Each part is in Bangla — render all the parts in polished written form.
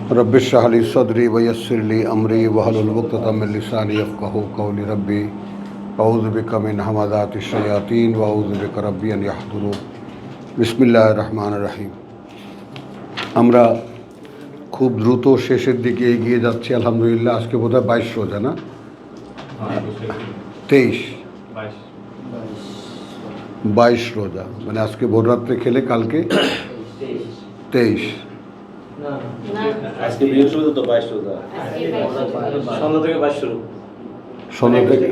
रब्बि इश्रह ली सदरी वयस्सिर ली अमरी वहलुल उक़दतम मिन लिसानी यफ़क़हू क़ौली रब्बी अऊज़ु बिका मिन हमाज़ाति शयातीन व अऊज़ु बिका रब्बी अन यहज़ुरून। बिस्मिल्लाहिर रहमानिर रहीम। আমরা খুব দ্রুত শেষের দিকে এগিয়ে যাচ্ছি আলহামদুলিল্লাহ। আজকে বোধহয় 22 রোজা না 22 রোজা, মানে আজকে ভোর রাত্রে খেলে কালকে 23। আজকে বৃহস্পতিবার তো 22 রোজা, সন্ধ্যা থেকে 22 শুরু, সন্ধ্যা থেকে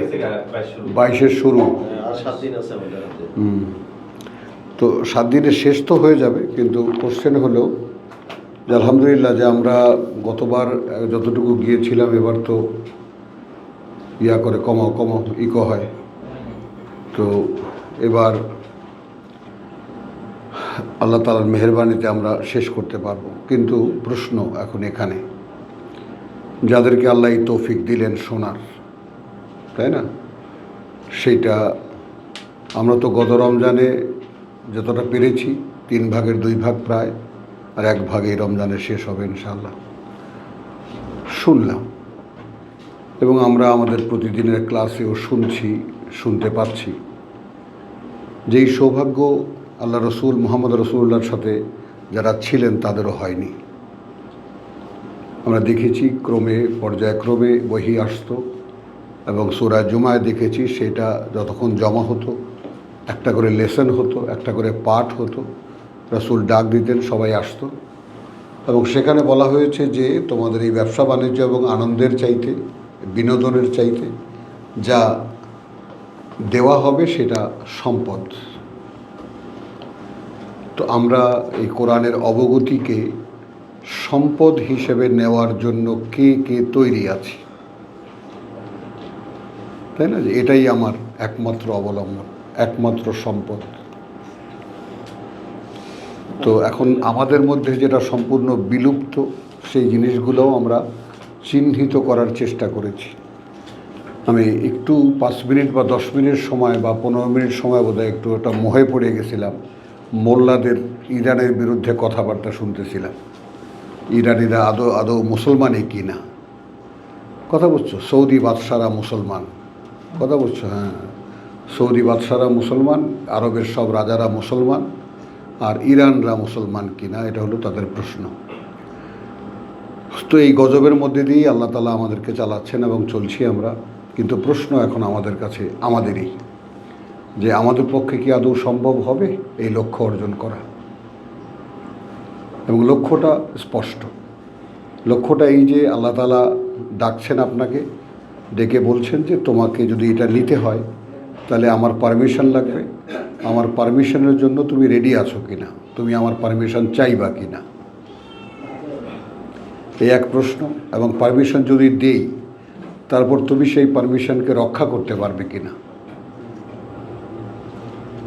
22-এর শুরু, আর 7 দিন আছে আমাদের হাতে। তো 7 দিনের শেষ তো হয়ে যাবে, কিন্তু কোশ্চেন হলো যে আলহামদুলিল্লাহ যে আমরা গতবার যতটুকু গিয়েছিলাম এবার তো করে কমাও ইকো হয়। তো এবার আল্লাহ তাআলার মেহেরবানিতে আমরা শেষ করতে পারবো। কিন্তু প্রশ্ন এখন এখানে, যাদেরকে আল্লাহ এই তৌফিক দিলেন শোনার, তাই না, সেইটা আমরা তো গত রমজানে যতটা পেরেছি 3 ভাগের 2 ভাগ প্রায়, আর 1 ভাগ এই রমজানে শেষ হবে ইনশাআল্লাহ, শুনলাম। এবং আমরা আমাদের প্রতিদিনের ক্লাসেও শুনতে পাচ্ছি যেই সৌভাগ্য আল্লাহ রসুল মুহাম্মদ রসুল্লাহর সাথে যারা ছিলেন তাদেরও হয়নি। আমরা দেখেছি পর্যায়ক্রমে বহি আসতো, এবং সূরা জুমায় দেখেছি সেটা যতক্ষণ জমা হতো একটা করে লেসন হতো, একটা করে পাঠ হতো, রাসূল ডাক দিতেন, সবাই আসতো। এবং সেখানে বলা হয়েছে যে তোমাদের এই ব্যবসা বাণিজ্য এবং আনন্দের চাইতে, বিনোদনের চাইতে যা দেওয়া হবে সেটা সম্পদ। তো আমরা এই কোরআনের অবগতিকে সম্পদ হিসেবে নেওয়ার জন্য কে কে তৈরি আছি, তাই না? যে এটাই আমার একমাত্র অবলম্বন, একমাত্র সম্পদ। তো এখন আমাদের মধ্যে যেটা সম্পূর্ণ বিলুপ্ত সেই জিনিসগুলোও আমরা চিহ্নিত করার চেষ্টা করেছি। আমি একটু 5 মিনিট বা 10 মিনিট সময় বা 15 মিনিট সময় বোধহয় একটু একটা মোহে পড়ে গেছিলাম। মোল্লাদের ইরানের বিরুদ্ধে কথাবার্তা শুনতেছিলাম। ইরানিরা আদৌ মুসলমানই কি না, কথা বুঝছো? সৌদি বাদশারা মুসলমান, কথা বুঝছো? হ্যাঁ, সৌদি বাদশারা মুসলমান, আরবের সব রাজারা মুসলমান, আর ইরানরা মুসলমান কিনা এটা হলো তাদের প্রশ্ন। তো এই গজবের মধ্যে দিয়েই আল্লাহ তাআলা আমাদেরকে চালাচ্ছেন এবং চলছি আমরা। কিন্তু প্রশ্ন এখন আমাদের কাছে, আমাদেরই, যে আমাদের পক্ষে কি আদৌ সম্ভব হবে এই লক্ষ্য অর্জন করা? এবং লক্ষ্যটা স্পষ্ট। লক্ষ্যটা এই যে আল্লাহ তাআলা ডাকছেন আপনাকে, ডেকে বলছেন যে তোমাকে যদি এটা নিতে হয় তাহলে আমার পারমিশন লাগবে। আমার পারমিশনের জন্য তুমি রেডি আছো কিনা, তুমি আমার পারমিশন চাইবা কিনা, এই এক প্রশ্ন। এবং পারমিশন যদি দেই তারপর তুমি সেই পারমিশনকে রক্ষা করতে পারবে কিনা,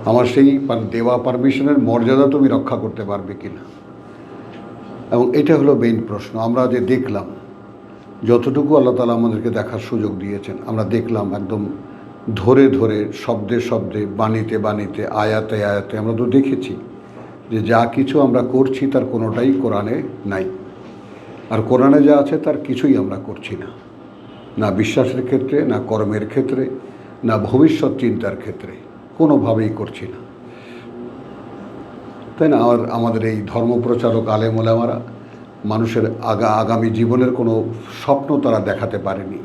আমার সেই দেওয়া পারমিশনের মর্যাদা তুমি রক্ষা করতে পারবে কিনা। এবং এটা হলো মেইন প্রশ্ন। আমরা যে দেখলাম, যতটুকু আল্লাহ তাআলা আমাদেরকে দেখার সুযোগ দিয়েছেন, আমরা দেখলাম একদম ধরে ধরে, শব্দে শব্দে, বাণীতে বাণীতে, আয়াতে আয়াতে আমরা তো দেখেছি যে যা কিছু আমরা করছি তার কোনোটাই কোরআনে নাই। আর কোরআনে যা আছে তার কিছুই আমরা করছি না, না বিশ্বাসের ক্ষেত্রে, না কর্মের ক্ষেত্রে, না ভবিষ্যৎ চিন্তার ক্ষেত্রে, কোনোভাবেই করছি না, তাই না? আর আমাদের এই ধর্মপ্রচারক আলেম ওলামারা মানুষের আগামী জীবনের কোনো স্বপ্ন তারা দেখাতে পারেনি।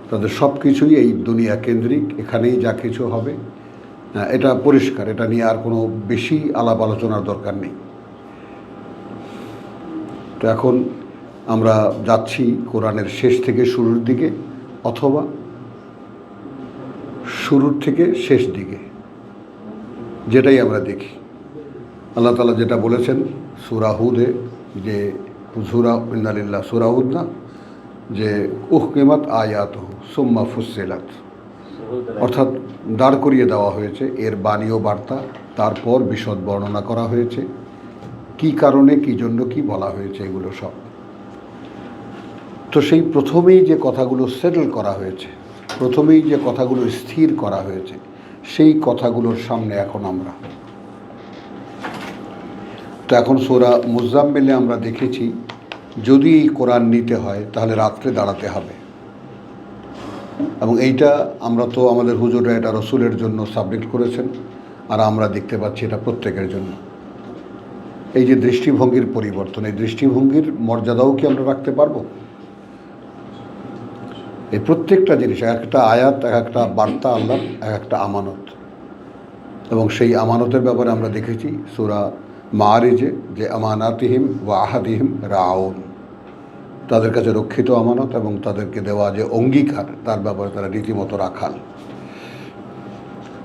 তাদের সব কিছুই এই দুনিয়া কেন্দ্রিক, এখানেই যা কিছু হবে, এটা পরিষ্কার। এটা নিয়ে আর কোনো বেশি আলাপ আলোচনার দরকার নেই। তো এখন আমরা যাচ্ছি কোরআনের শেষ থেকে শুরুর দিকে, অথবা শুরুর থেকে শেষ দিকে, যেটাই আমরা দেখি। আল্লাহ তাআলা যেটা বলেছেন সূরা হুদে, যে সূরা ইন্নালিল্লাহ, সূরা হুদ না, যে উহকিমাত আয়াতুহু সুম্মা ফুসসিলাত, অর্থাৎ দাঁড় করিয়ে দেওয়া হয়েছে এর বাণী ও বার্তা, তারপর বিশদ বর্ণনা করা হয়েছে, কি কারণে, কি জন্য, কি বলা হয়েছে, এগুলো সব। তো সেই প্রথমেই যে কথাগুলো সেটেল করা হয়েছে, প্রথমেই যে কথাগুলো স্থির করা হয়েছে, সেই কথাগুলোর সামনে এখন আমরা। তো এখন সূরা মুজাম্মিলে আমরা দেখেছি যদি এই কোরআন নিতে হয় তাহলে রাত্রে দাঁড়াতে হবে। এবং এইটা আমরা তো আমাদের হুজুররা এটা রসুলের জন্য সাবমিট করেছেন, আর আমরা দেখতে পাচ্ছি এটা প্রত্যেকের জন্য। এই যে দৃষ্টিভঙ্গির পরিবর্তন, এই দৃষ্টিভঙ্গির মর্যাদাও কি আমরা রাখতে পারবো? এই প্রত্যেকটা জিনিস, এক একটা আয়াত, এক একটা বার্তা আল্লাহ, এক একটা আমানত। এবং সেই আমানতের ব্যাপারে আমরা দেখেছি সূরা মাআরিজে যে আমানাতিহিম ওয়া আহাদিহিম রাউন, তাদের কাছে রক্ষিত আমানত এবং তাদেরকে দেওয়া যে অঙ্গীকার তার ব্যাপারে তারা রীতিমতো রাখাল।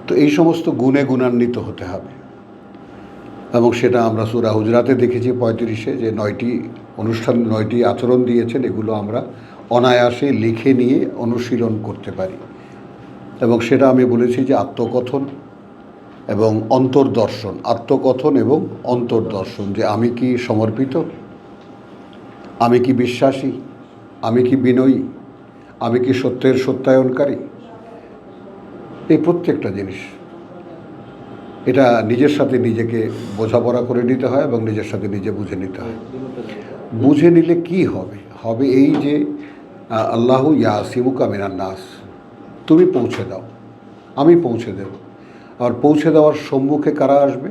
তো এই সমস্ত গুণে গুণান্বিত হতে হবে। এবং সেটা আমরা সূরা হুজরাতে দেখেছি 35-এ যে 9টি অনুষ্ঠান, 9টি আচরণ দিয়েছেন, এগুলো আমরা অনায়াসে লিখে নিয়ে অনুশীলন করতে পারি। এবং সেটা আমি বলেছি যে আত্মকথন এবং অন্তর্দর্শন, আত্মকথন এবং অন্তর্দর্শন, যে আমি কি সমর্পিত, আমি কি বিশ্বাসী, আমি কি বিনয়ী, আমি কি সত্যের সত্যায়নকারী, এই প্রত্যেকটা জিনিস এটা নিজের সাথে নিজেকে বোঝাপড়া করে নিতে হয় এবং নিজের সাথে নিজে বুঝে নিতে হয়। বুঝে নিলে কি হবে? হবে এই যে আল্লাহু ইয়াসিমুকা মিনান নাস, তুমি পৌঁছে দাও, আমি পৌঁছে দেব। আর পৌঁছে দেওয়ার সম্মুখে কারা আসবে?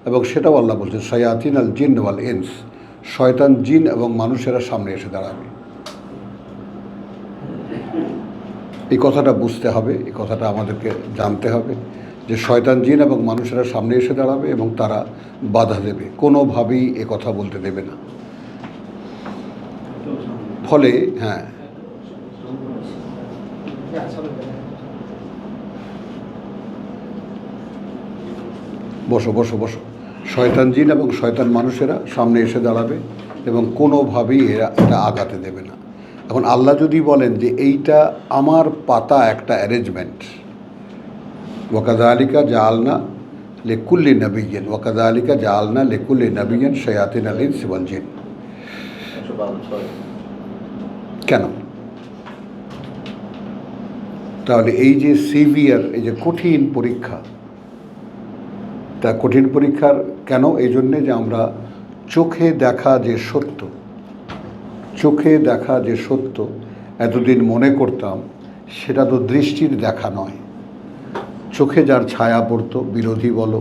এবং সেটাও আল্লাহ বলছেন শায়াতিন আল জিন ওয়াল ইনস, শয়তান, জিন এবং মানুষেরা সামনে এসে দাঁড়াবে। এই কথাটা বুঝতে হবে, এই কথাটা আমাদেরকে জানতে হবে যে শয়তান, জিন এবং মানুষেরা সামনে এসে দাঁড়াবে এবং তারা বাধা দেবে, কোনোভাবেই এ কথা বলতে দেবে না। ফলে হ্যাঁ, বসো বসো বসো, শয়তান, জিন এবং শয়তান মানুষেরা সামনে এসে দাঁড়াবে এবং কোনোভাবেই এটা আগাতে দেবে না। এখন আল্লাহ যদি বলেন যে এইটা আমার পাতা একটা অ্যারেঞ্জমেন্ট, ওয়াকাযালিকা জাআলনা লিকুল্লি নাবিয়্যিন, ওয়াকাযালিকা জাআলনা লিকুল্লি নাবিয়্যিন শায়াতিনাল ইনসি ওয়াল জিন, কেন? তাহলে এই যে সিভিয়ার, এই যে কঠিন পরীক্ষা, তা কঠিন পরীক্ষার কেন? এই জন্যে যে আমরা চোখে দেখা যে সত্য, চোখে দেখা যে সত্য এতদিন মনে করতাম সেটা তো দৃষ্টির দেখা নয়। চোখে যার ছায়া পড়তো, বিরোধী বলো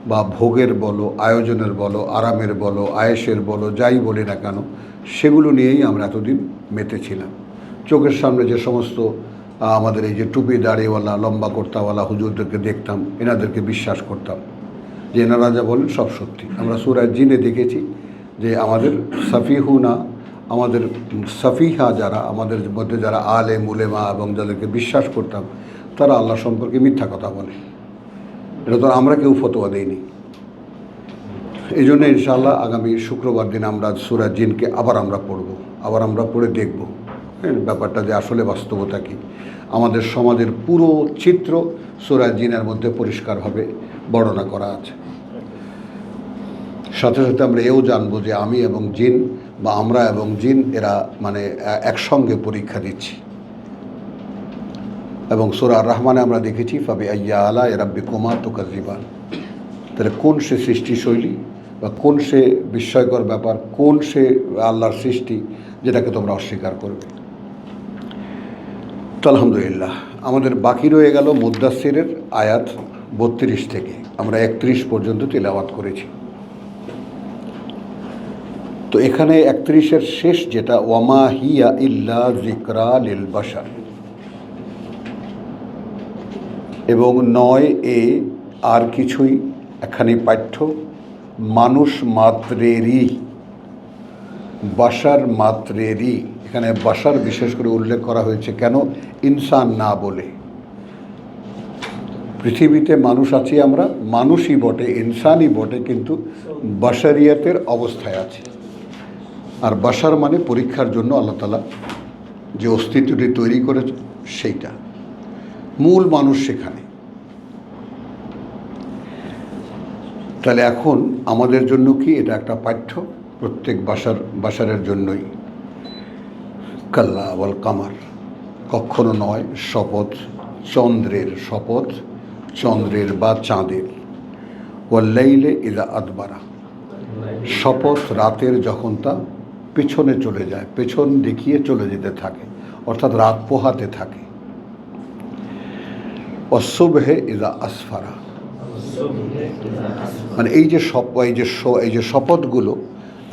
বা ভোগের বলো, আয়োজনের বলো, আরামের বলো, আয়েসের বলো, যাই বলি না কেন, সেগুলো নিয়েই আমরা এতদিন মেতেছিলাম। চোখের সামনে যে সমস্ত আমাদের এই যে টুপি দাড়িওয়ালা, লম্বা কর্তাওয়ালা হুজুরদেরকে দেখতাম, এনাদেরকে বিশ্বাস করতাম যে এনারা যা বলেন সব সত্যি। আমরা সূরা জিনে দেখেছি যে আমাদের সাফিহুনা, আমাদের সাফিহা যারা, আমাদের মধ্যে যারা আলেম উলেমা এবং যাদেরকে বিশ্বাস করতাম, তারা আল্লাহ সম্পর্কে মিথ্যা কথা বলে। এটা তো আমরা কেউ ফতোয়া দেইনি। এই জন্য ইনশাআল্লাহ আগামী শুক্রবার দিন আমরা সূরা জিনকে আবার আমরা পড়ব, আবার আমরা পড়ে দেখব ব্যাপারটা যে আসলে বাস্তবতা কী। আমাদের সমাজের পুরো চিত্র সূরা জিনের মধ্যে পরিষ্কারভাবে বর্ণনা করা আছে। সাথে সাথে আমরা এও জানবো যে আমি এবং জিন বা আমরা এবং জিন এরা মানে একসঙ্গে পরীক্ষা দিচ্ছি। এবং সূরা আর রহমানে আমরা দেখেছি ফাবি আইয়া আলা রাব্বিকুমা তুকাযিবান, তাহলে কোন সে সৃষ্টিশৈলী বা কোন সে বিস্ময়কর ব্যাপার, কোন সে আল্লাহর সৃষ্টি যেটাকে তোমরা অস্বীকার করবে। তো আলহামদুলিল্লাহ, আমাদের বাকি রয়ে গেল মুদ্দাসসিরের আয়াত 32 থেকে আমরা 31 পর্যন্ত তিলাওয়াত করেছি। তো এখানে 31-এর শেষ যেটা ওয়ামা হিয়া ইল্লা যিকরা লিল বাশার, এবং নয় এ আর কিছুই এখানে পাঠ্য মানুষ মাত্রেরই, বাশার মাত্রেরই। এখানে বাশার বিশেষ করে উল্লেখ করা হয়েছে কেন? ইনসান না বলে। পৃথিবীতে মানুষ আছি আমরা, মানুষই বটে, ইনসানই বটে, কিন্তু বাশারিয়াতের অবস্থায় আছে। আর বাশার মানে পরীক্ষার জন্য আল্লাহ তাআলা যে অস্তিত্বটি তৈরি করেছে সেইটা, মূল মানুষ সেখানে। তাহলে এখন আমাদের জন্য কি এটা একটা পাঠ্য? প্রত্যেক বাশারের জন্যই। কাল্লা ওয়াল কামার, কখনো নয়, শপথ চন্দ্রের, শপথ চন্দ্রের বা চাঁদের। ওয়াল্লাইলে ইযা আদবারা, শপথ রাতের যখন তা পেছনে চলে যায়, পেছন দেখিয়ে চলে যেতে থাকে, অর্থাৎ রাত পোহাতে থাকে। অসুবহে ইদা আসফারা, মানে এই যে শপথগুলো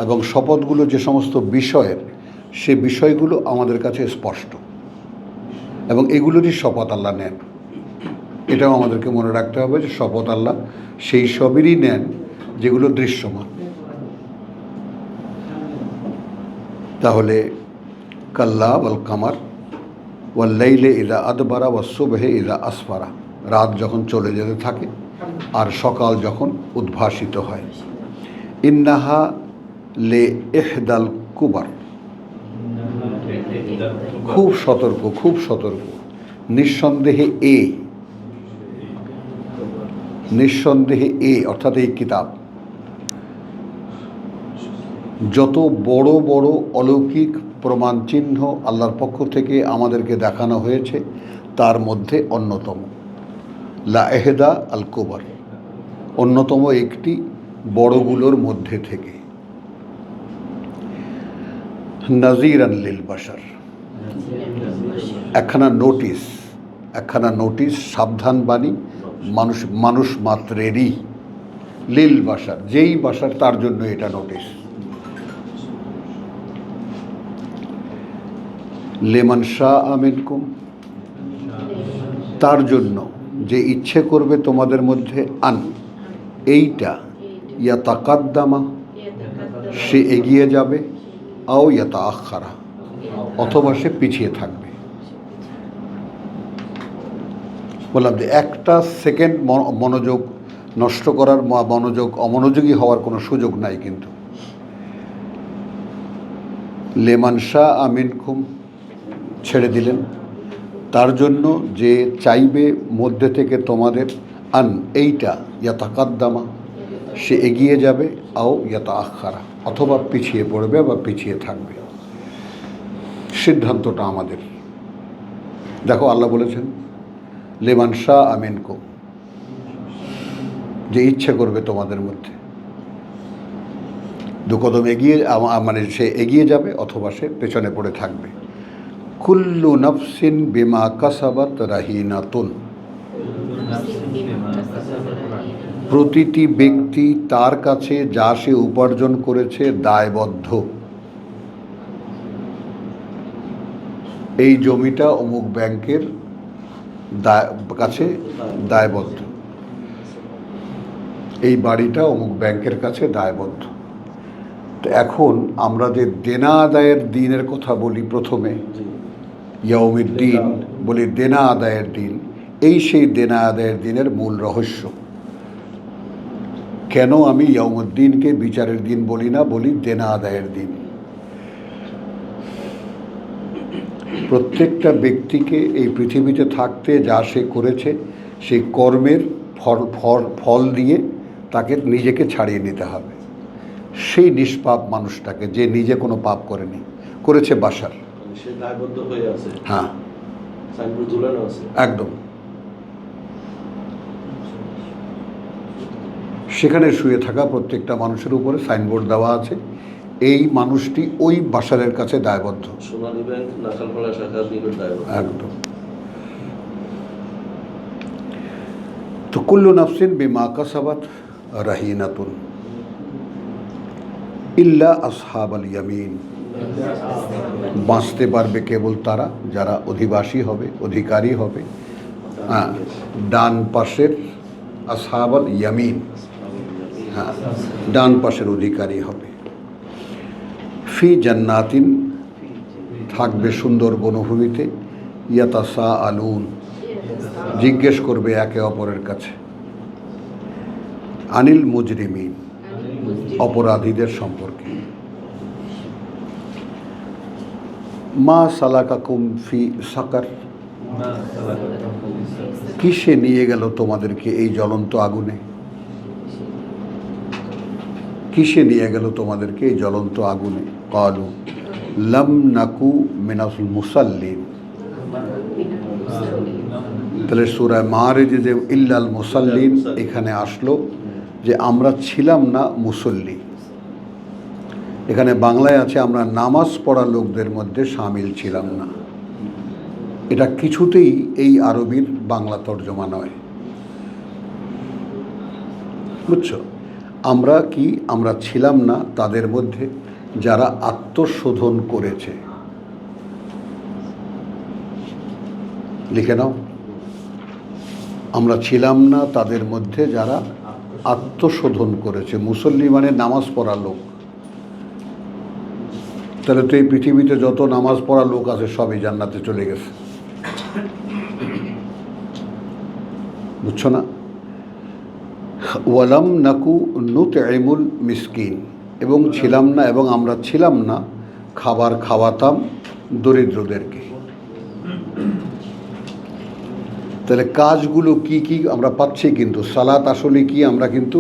এবং শপথগুলো যে সমস্ত বিষয়ের, সে বিষয়গুলো আমাদের কাছে স্পষ্ট এবং এগুলোরই শপথ আল্লাহ নেন। এটাও আমাদেরকে মনে রাখতে হবে যে শপথ আল্লাহ সেই সবেরই নেন যেগুলো দৃশ্যমান। তাহলে কাল্লা ওয়াল কামার ওয়াল লাইলে ইদা আদবারা ওয়াস সুবহে ইদা আসফারা, রাত যখন চলে যেতে থাকে আর সকাল যখন উদ্ভাসিত হয়। ইন্নাহা লে ইহদাল কুবার, খুব সতর্ক, খুব সতর্ক, নিঃসন্দেহে নিঃসন্দেহে অর্থাৎ এই কিতাব যত বড় বড় অলৌকিক প্রমাণ চিহ্ন আল্লাহর পক্ষ থেকে আমাদেরকে দেখানো হয়েছে তার মধ্যে অন্যতম লা এহদা আল কুবার, অন্যতম একটি বড়গুলোর মধ্যে থেকে। নাজিরান লিল বাশার, একখানা নোটিশ, সাবধান বাণী মানুষ মাত্রেরই। লিল বাশার, যেই বাশার তার জন্য এটা নোটিশ। লেমান শাহ মিনকুম, তার জন্য যে ইচ্ছে করবে তোমাদের মধ্যে, আন এইটা, ইয়া তাকাদ্দামা সে এগিয়ে যাবে, আও ইয়া তাআখারা অথবা সে পিছিয়ে থাকবে। বললাম যে একটা সেকেন্ড মনোযোগ নষ্ট করার, অমনোযোগী হওয়ার কোনো সুযোগ নাই। কিন্তু লেমান শাহ মিনকুম ছেড়ে দিলেন, তার জন্য যে চাইবে মধ্যে থেকে তোমাদের, আন এইটা, ইয়া তাকাদ্দামা সে এগিয়ে যাবে, আও ইয়া তাআখারা অথবা পিছিয়ে পড়বে বা পিছিয়ে থাকবে। সিদ্ধান্তটা আমাদের। দেখো আল্লাহ বলেছেন লেমান শাহ মিনকুম, যে ইচ্ছে করবে তোমাদের মধ্যে, দু কদম এগিয়ে, মানে সে এগিয়ে যাবে অথবা সে পেছনে পড়ে থাকবে। কুল্লু নফসিন বিমা কাসাবাত রাহিনাতুন, প্রতিটি ব্যক্তি তার কাছে যা সে উপার্জন করেছে দায়বদ্ধ। এই জমিটা অমুক ব্যাংকের কাছে দায়বদ্ধ, এই বাড়িটা অমুক ব্যাংকের কাছে দায়বদ্ধ। তো এখন আমরা যে দেনা আদায়ের দিনের কথা বলি, প্রথমে ইয়াউমিদ্দিন বলি দেনা আদায়ের দিন, এই সেই দেনা আদায়ের দিনের মূল রহস্য। কেন আমি ইয়াউমুদ্দিনকে বিচারের দিন বলি না, বলি দেনা আদায়ের দিন? প্রত্যেকটা ব্যক্তিকে এই পৃথিবীতে থাকতে যা সে করেছে সেই কর্মের ফল দিয়ে তাকে নিজেকে ছাড়িয়ে নিতে হবে। সেই নিষ্পাপ মানুষটাকে, যে নিজে কোনো পাপ করেনি, করেছে বাশার, সে দায়বদ্ধ হয়ে আছে। হ্যাঁ, সাইনবোর্ড ঝুলানো আছে একদম। সেখানে শুয়ে থাকা প্রত্যেকটা মানুষের উপরে সাইনবোর্ড দেওয়া আছে, এই মানুষটি ওই বাশারের কাছে দায়বদ্ধ। সোনালী ব্যাংক নাখালপাড়া শাখার নিকট দায়বদ্ধ, একদম। তো কুল্লু নাফসিন বিমা কাসাবাত রাহিনাতুন ইল্লা আসহাবাল ইয়ামিন, বাঁচতে পারবে কেবল তারা যারা অধিবাসী হবে, অধিকারী হবে, হ্যাঁ, ডান পাশের আসহাবাল ইয়ামিন, হ্যাঁ, ডান পাশের অধিকারী হবে। ফি জান্নাতিন, থাকবে সুন্দর বনভূমিতে, ইয়াতাসাআলুন, জিজ্ঞেস করবে একে অপরের কাছে, আনিল মুজরিমিন, অপরাধীদের সম্পর্কে। মা সালাকাকুম ফি সাকার, কিসে নিয়ে গেল তোমাদেরকে এই জ্বলন্ত আগুনে? কিসে নিয়ে গেল তোমাদেরকে এই জ্বলন্ত আগুনে? ক্বালু লাম নাকু মিনাল মুসাল্লিন। তাহলে সূরা মাআরিজে যে ইল্লাল মুসাল্লিন এখানে আসলো যে আমরা ছিলাম না মুসল্লি। এখানে বাংলায় আছে আমরা নামাজ পড়া লোকদের মধ্যে সামিল ছিলাম না। এটা কিছুতেই এই আরবির বাংলা তর্জমা নয়, বুঝছো? আমরা ছিলাম না তাদের মধ্যে যারা আত্মশোধন করেছে। লিখে নাও, আমরা ছিলাম না তাদের মধ্যে যারা আত্মশোধন করেছে। মুসল্লি মানে নামাজ পড়া লোক। তাহলে তো এই পৃথিবীতে যত নামাজ পড়া লোক আছে সবই জান্নাতে চলে গেছে, বুঝছো না? ওয়ালাম নাকু নুতইমুল মিসকিন, এবং ছিলাম না, এবং আমরা ছিলাম না খাবার খাওয়াতাম দরিদ্রদেরকে। তাহলে কাজগুলো কি কি আমরা পাচ্ছি, কিন্তু সালাত আসলে কি আমরা কিন্তু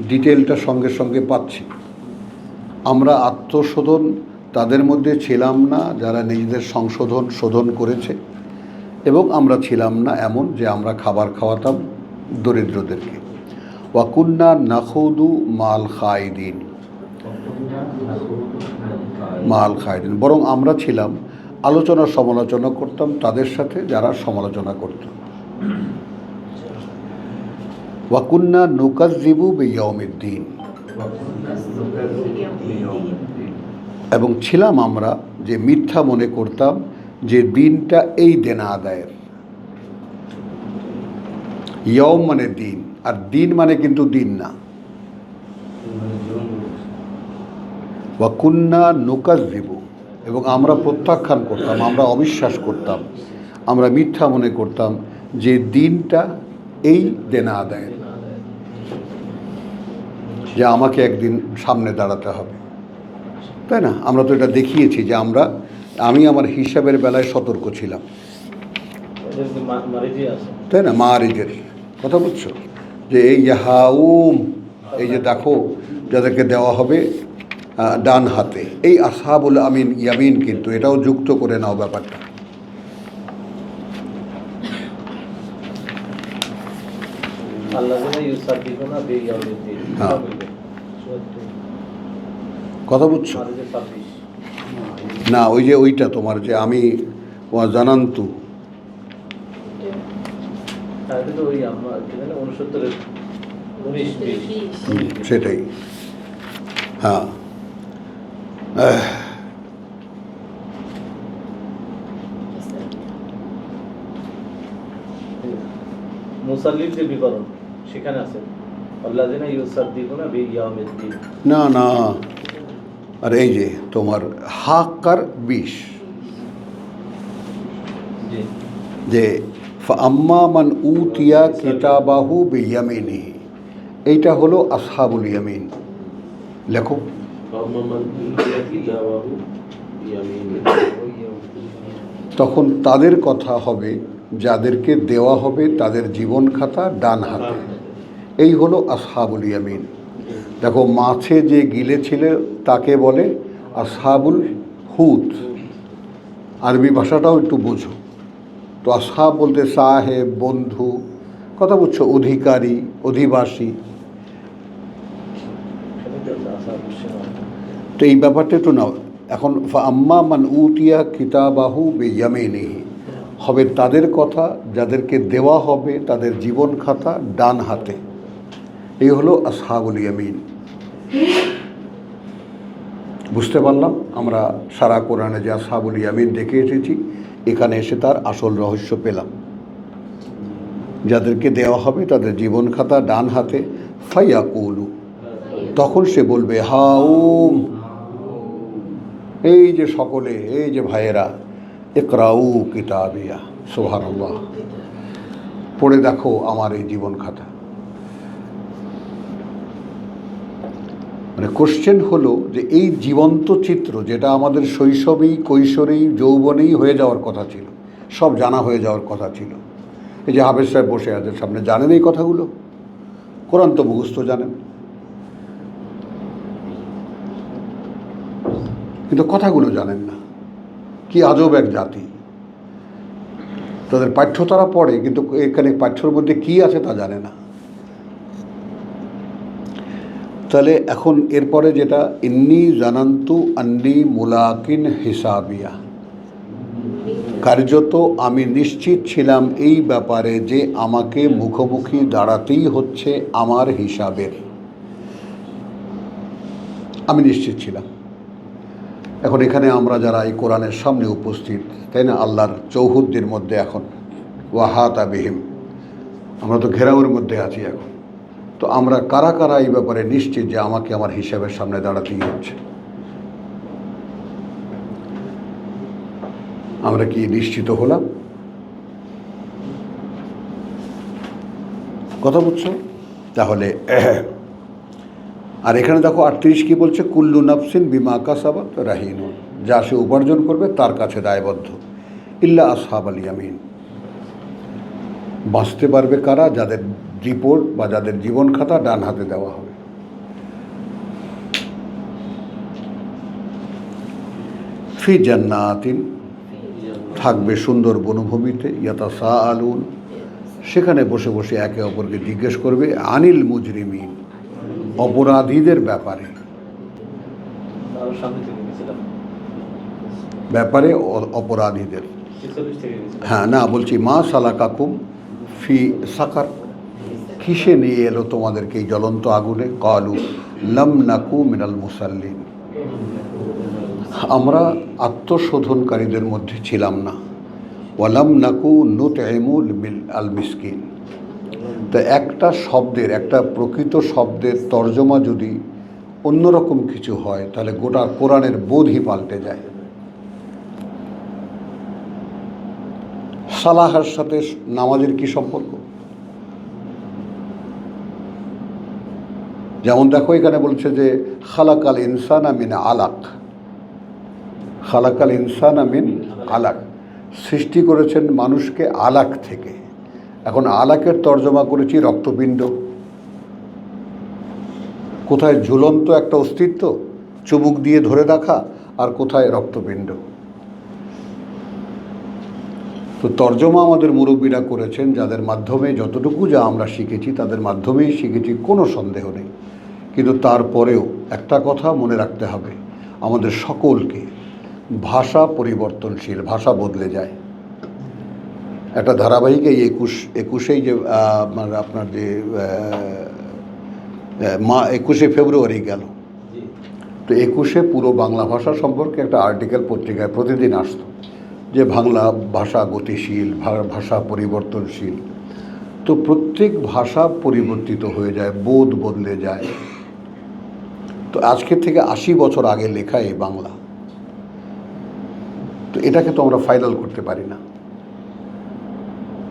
ডিটেলটা সঙ্গে সঙ্গে পাচ্ছি। আমরা আত্মশোধন তাদের মধ্যে ছিলাম না যারা নিজেদের শোধন করেছে, এবং আমরা ছিলাম না এমন যে আমরা খাবার খাওয়াতাম দরিদ্রদেরকে। ওয়াকুন্না নাখুদু মাল খাইদিন, বরং আমরা ছিলাম আলোচনা সমালোচনা করতাম তাদের সাথে যারা সমালোচনা করত। ওয়াকুন্না নুকাজ্জিবু বিয়াউমিদ্দিন, এবং ছিলাম আমরা যে মিথ্যা মনে করতাম যে দিনটা এই দেনা আদায়ের। ইয়ম মানে দিন, আর দিন মানে কিন্তু দিন না। ওয়াকুন্না নুকাজ্জিবু, এবং আমরা প্রত্যাখ্যান করতাম, আমরা অবিশ্বাস করতাম, আমরা মিথ্যা মনে করতাম যে দিনটা এই দেনা আদায়ের, যে আমাকে একদিন সামনে দাঁড়াতে হবে, তাই না? আমরা তো এটা দেখিয়েছি যে আমি আমার হিসাবের বেলায় সতর্ক ছিলাম, তাই না? মারিজের কথা বুঝছো, যে এই হাউম, এই যে দেখো যাদেরকে দেওয়া হবে ডান হাতে, এই আসহাবুল আমিন ইয়ামিন, কিন্তু এটাও যুক্ত করে নাও ব্যাপারটা। হ্যাঁ, কথা বুঝছো না? ওই যে ওইটা তোমার যে আমি জানান্তু, সেটাই। হ্যাঁ, মুসাল্লির যে বিবরণ সেখানে আছে আল্লাযিনা ইউসাদ্দিকুনা বিয়াউমিদ্দিন। না না, আর এই যে তোমার হাক্কার 20, যে ফাআম্মা মান উতিয়া কিতাবাহু বিয়ামিনিহি, এইটা হলো আসহাবুল ইয়ামিন। লেখো, তখন তাদের কথা হবে যাদেরকে দেওয়া হবে তাদের জীবন খাতা ডান হাতে, এই হলো আসহাবুল ইয়ামিন। দেখো, মাছে যে গিলেছিল তাকে বলে আসহাবুল হুত, আরবি ভাষাটাও একটু বোঝো তো। আসহাব বলতে সাহেব, বন্ধু, কথা বুঝছো, অধিকারী, অধিবাসী। তো এই ব্যাপারটা একটু নাও। এখন আম্মা মান উতিয়া কিতাবাহু বিয়ামিনিহি হবে তাদের কথা যাদেরকে দেওয়া হবে তাদের জীবন খাতা ডান হাতে, এই হলো আসহাবুল ইয়ামিন। বুঝতে পারলাম আমরা সারা কোরআনে যে আসহাবুল ইয়ামিন দেখে এসেছি, এখানে এসে তার আসল রহস্য পেলাম। যাদেরকে দেওয়া হবে তাদের জীবন খাতা ডান হাতে, ফায়াকুলু, তখন সে বলবে হাউম, এই যে সকলে, এই যে ভাইয়েরা, ইকরাউ কিতাবিয়া, সুবহানাল্লাহ, পড়ে দেখো আমার এই জীবন খাতা। মানে কোশ্চেন হলো যে এই জীবন্ত চিত্র যেটা আমাদের শৈশবেই, কৈশোরেই, যৌবনেই হয়ে যাওয়ার কথা ছিল, সব জানা হয়ে যাওয়ার কথা ছিল। এই যে হাফেজ সাহেব বসে আছেন সামনে, জানেন এই কথাগুলো? কোরআন তো মুখস্থ জানেন, কিন্তু কথাগুলো জানেন না। কি আজব এক জাতি, তাদের পাঠ্য তারা পড়ে, কিন্তু এখানে পাঠ্যর মধ্যে কি আছে তা জানে না। তাহলে এখন এরপরে যেটা ইন্নি জানান্তু আন্নি মুলাকিন হিসাবিয়া, কার্যত আমি নিশ্চিত ছিলাম এই ব্যাপারে যে আমাকে মুখোমুখি দাঁড়াতেই হচ্ছে আমার হিসাবের, আমি নিশ্চিত ছিলাম। এখন এখানে আমরা যারা এই কোরআনের সামনে উপস্থিত, তাই না, আল্লাহর চৌহুদ্দির মধ্যে এখন ওয়াহাতা বিহিম, আমরা তো ঘেরাওয়ের মধ্যে আছি এখন, তো আমরা কারা কারা এই ব্যাপারে নিশ্চিত যে আমাকে আমার হিসাবের সামনে দাঁড়াতেই হচ্ছে? আমরা কি নিশ্চিত হলাম? কথা বুঝছো? তাহলে আর এখানে দেখো 38 কি বলছে, কুল্লু নাফসিন বিমা কাসাবাত রাহিনুন, যা সে উপার্জন করবে তার কাছে দায়বদ্ধ, ইল্লা আসহাবাল ইয়ামিন, বাঁচতে পারবে কারা? যাদের রিপোর্ট বা যাদের জীবন খাতা ডান হাতে দেওয়া হবে। ফি জান্নাতিন, থাকবে সুন্দর বনভূমিতে, ইয়াতাসাআলুন, সেখানে বসে বসে একে অপরকে জিজ্ঞেস করবে, আনিল মুজরিমিন, অপরাধীদের ব্যাপারে, অপরাধীদের। হ্যাঁ, না বলছি মা সালাকাকুম ফি সাকার, কিসে নিয়ে এলো তোমাদেরকে এই জ্বলন্ত আগুনে? কালু লাম নাকু মিনাল মুসাল্লিন, আমরা আত্মশোধনকারীদের মধ্যে ছিলাম না। ওয়ালাম নাকু নুতইমুল আল মিসকিন। তা একটা শব্দের, একটা প্রকৃত শব্দের তর্জমা যদি অন্যরকম কিছু হয় তাহলে গোটা কোরআনের বোধই পাল্টে যায়। সালাহের সাথে নামাজের কি সম্পর্ক? যেমন দেখো এখানে বলছে যে খালাকাল ইনসানা মিন আলাক, খালাকাল ইনসানা মিন আলাক, সৃষ্টি করেছেন মানুষকে আলাক থেকে। এখন আলাকের তর্জমা করেছি রক্তপিণ্ড। কোথায় ঝুলন্ত একটা অস্তিত্ব চুমুক দিয়ে ধরে রাখা, আর কোথায় রক্তপিণ্ড। তো তর্জমা আমাদের মুরব্বীরা করেছেন, যাদের মাধ্যমে যতটুকু যা আমরা শিখেছি তাদের মাধ্যমেই শিখেছি, কোনো সন্দেহ নেই। কিন্তু তারপরেও একটা কথা মনে রাখতে হবে, আমাদের সকলকে, ভাষা পরিবর্তনশীল, ভাষা বদলে যায়। একটা ধারাবাহিক এই 21 যে মানে আপনার যে 21শে ফেব্রুয়ারি গেল, তো 21শে পুরো বাংলা ভাষা সম্পর্কে একটা আর্টিকেল পত্রিকায় প্রতিদিন আসতো যে বাংলা ভাষা গতিশীল, ভাষা পরিবর্তনশীল। তো প্রত্যেক ভাষা পরিবর্তিত হয়ে যায়, বোধ বদলে যায়। তো আজকের থেকে 80 বছর আগে লেখা এই বাংলা, তো এটাকে তো আমরা ফাইনাল করতে পারি না।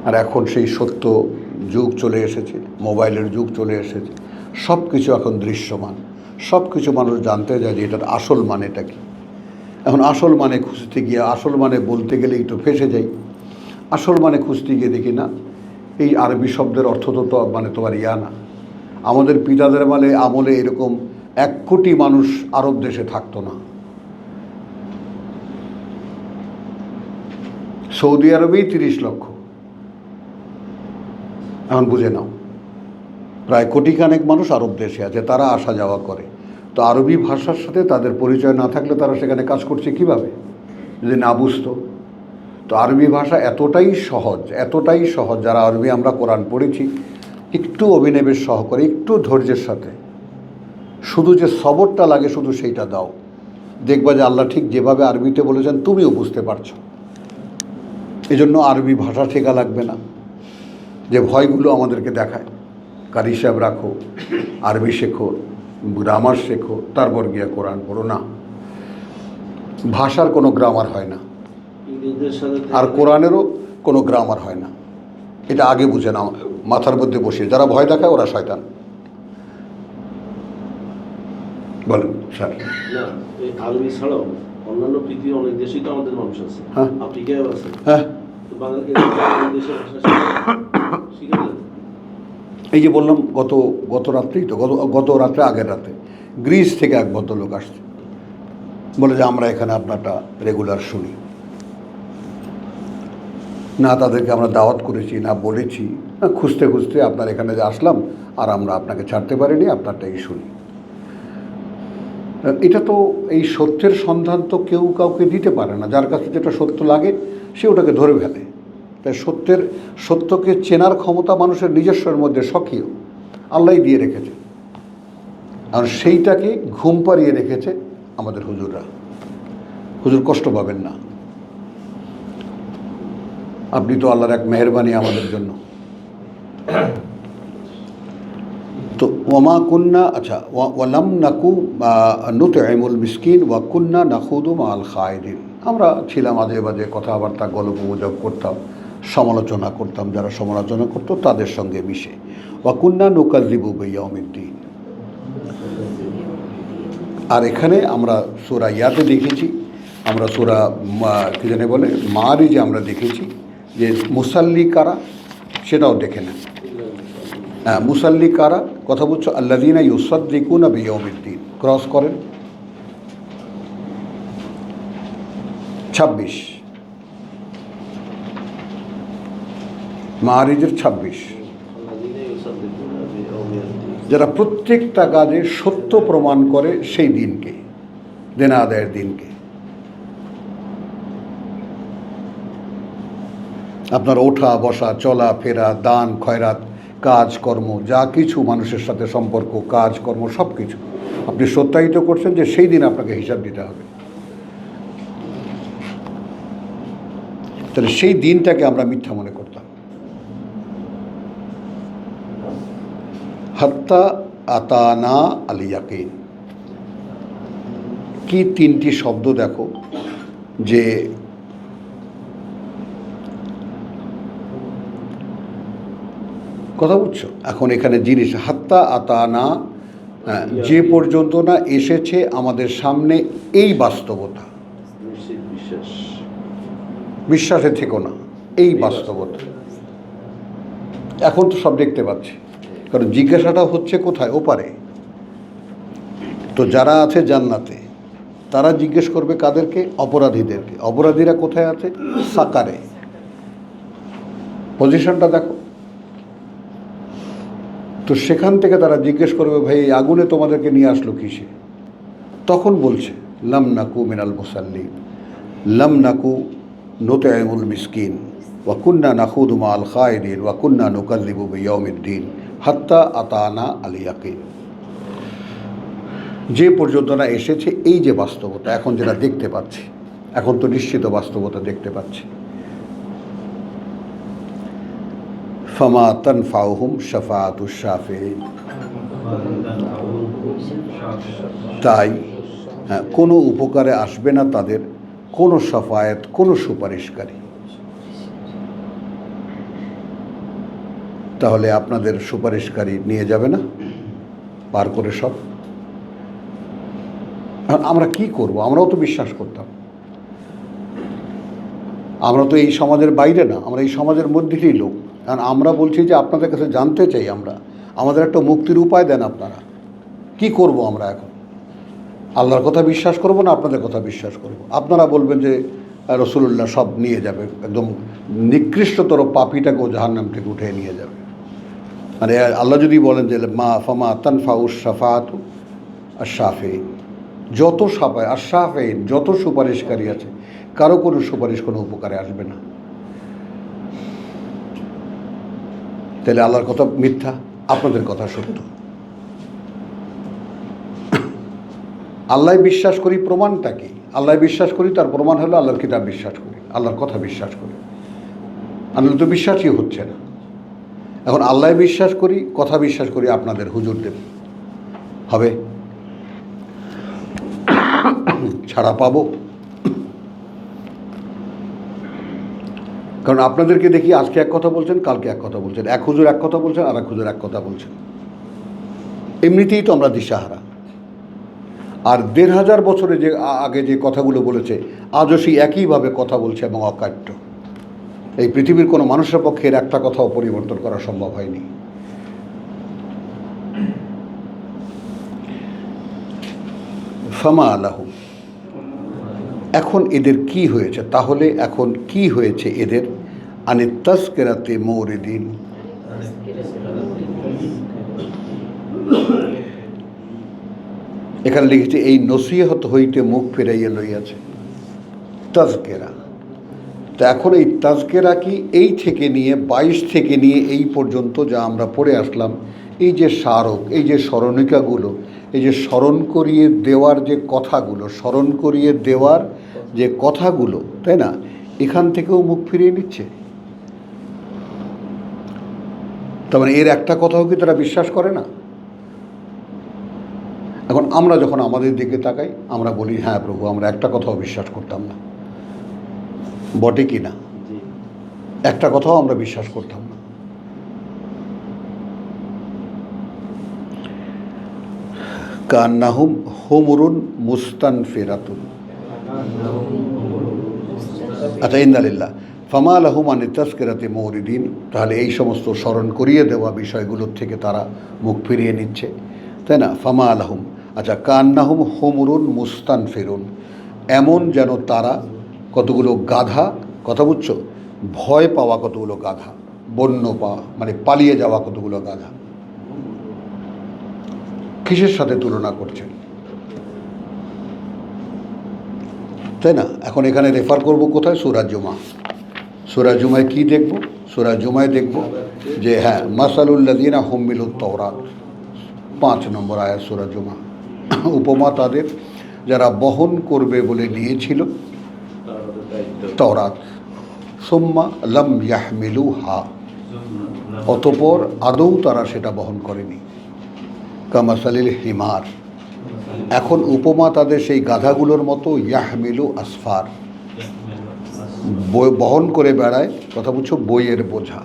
আর এখন সেই সত্য যুগ চলে এসেছে, মোবাইলের যুগ চলে এসেছে, সব কিছু এখন দৃশ্যমান, সব কিছু মানুষ জানতে যায় যে এটার আসল মানেটা কি। এখন আসল মানে খুঁজতে গিয়ে, আসল মানে বলতে গেলেই তো ফেঁসে যাই। আসল মানে খুঁজতে গিয়ে দেখি না, এই আরবি শব্দের অর্থ তো মানে তোমার ইয়া না। আমাদের পিতাদের আমলে এরকম 1 কোটি মানুষ আরব দেশে থাকতো না। সৌদি আরবেই 30 লক্ষ। এখন বুঝে নাও, প্রায় কোটিখানেক মানুষ আরব দেশে আছে, তারা আসা যাওয়া করে। তো আরবি ভাষার সাথে তাদের পরিচয় না থাকলে তারা সেখানে কাজ করছে কিভাবে, যদি না বুঝতো? তো আরবি ভাষা এতটাই সহজ, যারা আরবি আমরা কোরআন পড়েছি, একটু অভিনবের সহকারে, একটু ধৈর্যের সাথে, শুধু যে সবরটা লাগে শুধু সেইটা দাও, দেখবা যে আল্লাহ ঠিক যেভাবে আরবিতে বলেছেন তুমিও বুঝতে পারছো। এজন্য আরবি ভাষা শেখা লাগবে না, যে ভয়গুলো আমাদেরকে দেখায়, কারি সাহেব রাখো, আরবি শেখো, গ্রামার শেখো, তারপর গিয়ে কোরআন পড়ো। না, ভাষার কোনো গ্রামার হয় না, আর কোরআনেরও কোনো গ্রামার হয় না। এটা আগে বুঝে নাও, মাথার মধ্যে বসিয়ে। যারা ভয় দেখায় ওরা শয়তান। বলেন স্যার। না, এই আরবি ছাড়াও অন্যান্য পৃথিবীর অনেক দেশেই তো আমাদের মানুষ আছে, হ্যাঁ, আফ্রিকায়ও আছে। হ্যাঁ, তো বাংলাদেশের ভাষা শিখে গেলেন। এই যে বললাম গত রাত্রেই তো, গত রাত্রে, আগের রাতে গ্রিস থেকে এক ভদ্রলোক আসছে, বলে যে আমরা এখানে আপনারটা রেগুলার শুনি। না তাদেরকে আমরা দাওয়াত করেছি, না বলেছি, না খুঁজতে খুঁজতে আপনার এখানে যে আসলাম, আর আমরা আপনাকে ছাড়তে পারিনি, আপনারটাই শুনি। এটা তো এই সত্যের সন্ধান তো কেউ কাউকে দিতে পারে না, যার কাছে যেটা সত্য লাগে সে ওটাকে ধরে ফেলে। তাই সত্যকে চেনার ক্ষমতা মানুষের নিজস্বের মধ্যে স্বকীয়, আল্লাহই দিয়ে রেখেছে। আর সেইটাকে ঘুম পাড়িয়ে রেখেছে আমাদের হুজুররা। হুজুর কষ্ট পাবেন না, আপনি তো আল্লাহর এক মেহেরবানি আমাদের জন্য। তো ওয়ামা কুন্না, আচ্ছা, ওয়ালাম নাকু নুতইমুল মিসকিন ওয়া কুন্না নাখুদু মাল খায়দিন। আমরা ছিলাম আজে বাজে কথাবার্তা, গল্পগুজব করতাম, সমালোচনা করতাম, যারা সমালোচনা করতো তাদের সঙ্গে মিশে। ওয়া কুন্না নুকাযযিবু বিয়াউমিদ্দিন। আর এখানে আমরা সূরা ইয়াতে দেখেছি, আমরা সূরা কী জানে বলে মারিজে আমরা দেখেছি যে মুসাল্লি কারা, সেটাও দেখে নেন। হ্যাঁ, মুসাল্লি কারা, কথা বলছো আল্লাযীনা ইউসাদ্দিকুনা বিয়াউমিদ্দিন। ক্রস করেন 26, মারিজের 26। যারা প্রত্যেকটা কাজে সত্য প্রমাণ করে সেই দিনকে, দেনা আদায়ের দিনকে। আপনার ওঠা বসা, চলা ফেরা, দান খয়রাত, কাজকর্ম, যা কিছু মানুষের সাথে সম্পর্ক, কাজকর্ম, সব কিছু আপনি সত্যায়িত করছেন যে সেই দিন আপনাকে হিসাব দিতে হবে। তাহলে সেই দিনটাকে আমরা মিথ্যা মনে করতাম। হাত্তা আতানা আল ইয়াকিন, কি তিনটি শব্দ দেখো, যে কথা বুঝছো। এখন এখানে জিনিস হাত্তা আতানা, যে পর্যন্ত না এসেছে আমাদের সামনে এই বাস্তবতা। বিশ্বাসে থেকো না, এই বাস্তবতা। এখন তো সব দেখতে পাচ্ছি, কারণ জিজ্ঞাসাটা হচ্ছে কোথায়, ওপারে। তো যারা আছে জান্নাতে তারা জিজ্ঞেস করবে কাদেরকে, অপরাধীদেরকে। অপরাধীরা কোথায় আছে, সাকারে। পজিশনটা দেখো। তো সেখান থেকে তারা জিজ্ঞেস করবে, ভাই এই আগুনে তোমাদেরকে নিয়ে আসলো কিসে? তখন বলছে লাম নাকু মিনাল মুসাল্লিন, লাম নাকু নুতইমুল মিসকিন ওয়া কুন্না নাখুদু মাল খায়দিন ওয়া কুন্না নুকাযযিবু বিয়াউমিদ্দিন হাত্তা আতানা আল ইয়াকিন। যে পর্যন্ত না এসেছে এই যে বাস্তবতা, এখন যেটা দেখতে পাচ্ছি, এখন তো নিশ্চিত বাস্তবতা দেখতে পাচ্ছি। ফামা তানফাউহুম শাফাআতুশ শাফিঈন, তাই কোনো উপকারে আসবে না তাদের কোনো শাফায়াত, কোনো সুপারিশকারী। তাহলে আপনাদের সুপারিশকারী নিয়ে যাবে না পার করে সব? আমরা কি করব? আমরাও তো বিশ্বাস করতাম, আমরা তো এই সমাজের বাইরে না, আমরা এই সমাজের মধ্যেই লোক। কারণ আমরা বলছি যে আপনাদের কাছে জানতে চাই, আমরা আমাদের একটা মুক্তির উপায় দেন আপনারা। কি করব আমরা এখন? আল্লাহর কথা বিশ্বাস করব না আপনাদের কথা বিশ্বাস করব? আপনারা বলবেন যে রাসূলুল্লাহ সব নিয়ে যাবে, একদম নিকৃষ্টতর পাপীটাকেও জাহান্নাম থেকে উঠে নিয়ে যাবে। মানে আল্লাহ যদি বলেন যে মা ফামা তানফাউশ শাফাআতু আশ-শাফিঈন, যত সাফায় আশ-শাফিঈন, যত সুপারিশকারী আছে, কারো কোনো সুপারিশ কোনো উপকারে আসবে না। তাহলে আল্লাহর কথা মিথ্যা, আপনাদের কথা সত্য। আল্লাহ বিশ্বাস করি, প্রমাণটা কি? আল্লাহ বিশ্বাস করি, তার প্রমাণ হলো আল্লাহর কিতাব বিশ্বাস করি, আল্লাহর কথা বিশ্বাস করি। আল্লাহ তো বিশ্বাসই হচ্ছে না। এখন আল্লাহ বিশ্বাস করি, কথা বিশ্বাস করি আপনাদের হুজুরদের, হবে? ছাড়া পাবো? কারণ আপনাদেরকে দেখি আজকে এক কথা বলছেন, কালকে এক কথা বলছেন, এক হুজুর এক কথা বলছেন, আর এক হুজুর এক কথা বলছেন। এমনিতেই তো আমরা দিশাহারা। আর ১৫০০ বছরে যে আগে যে কথাগুলো বলেছে, আজও সেই একইভাবে কথা বলছে এবং অকাট্য। এই পৃথিবীর কোনো মানুষের পক্ষে এর একটা কথাও পরিবর্তন করা সম্ভব হয়নি। ফামা আলাহু, এখন এদের কি হয়েছে? তাহলে এখন কি হয়েছে এদের? আনি তাজকিরাতে মুরিদিন, এখানে লিখেছে এই নসিহত হইতে মুখ ফিরাইয়া লইয়াছে, তাজকেরা। তো এখন এই তাজকেরা কি এই থেকে নিয়ে 22 থেকে নিয়ে এই পর্যন্ত যা আমরা পড়ে আসলাম, এই যে স্মারক, এই যে স্মরণিকাগুলো, এই যে স্মরণ করিয়ে দেওয়ার যে কথাগুলো, স্মরণ করিয়ে দেওয়ার যে কথাগুলো, তাই না, এখান থেকেও মুখ ফিরিয়ে নিচ্ছে। তার মানে এর একটা কথাও কি তারা বিশ্বাস করে না? এখন আমরা যখন আমাদের দিকে তাকাই, আমরা বলি হ্যাঁ প্রভু, আমরা একটা কথাও বিশ্বাস করতাম না, বটে কি না? একটা কথাও আমরা বিশ্বাস করতাম না। কান্নাহুম হুমরুন মুস্তানফিরাতুন। আচ্ছা, ইন্নালিল্লাহ ফামা লাহুম আন তাযকিরাতি মুরিদিন। তাহলে এই সমস্ত স্মরণ করিয়ে দেওয়া বিষয়গুলোর থেকে তারা মুখ ফিরিয়ে নিচ্ছে, তাই না? ফামা লাহুম, আচ্ছা, কান্নাহুম হুমরুন মুস্তানফিরুন, এমন যেন তারা কতগুলো গাধা, কথা বুঝছো, ভয় পাওয়া কতগুলো গাধা, বন্য পাওয়া মানে পালিয়ে যাওয়া কতগুলো গাধা। কিসের সাথে তুলনা করছেন, তাই না? এখন এখানে রেফার করব কোথায়? সূরা জুমা। সূরা জুমায় কি দেখব? সূরা জুমায় দেখব যে হ্যাঁ, মাসালুল্লাযিনা হুমিলুত তাওরাত, 5 নম্বর আয়াত সূরা জুমা। উপমা তাদের যারা বহন করবে বলে নিয়েছিল তাওরাত, সুম্মা লাম ইয়াহমিলুহা, অতঃপর আদৌ তারা সেটা বহন করেনি। কামাসালিল হিমার, এখন উপমা তাদের সেই গাধাগুলোর মতো, ইয়াহমিলু আসফার, বহন করে বেড়ায়, কথা বুঝছো, বইয়ের বোঝা।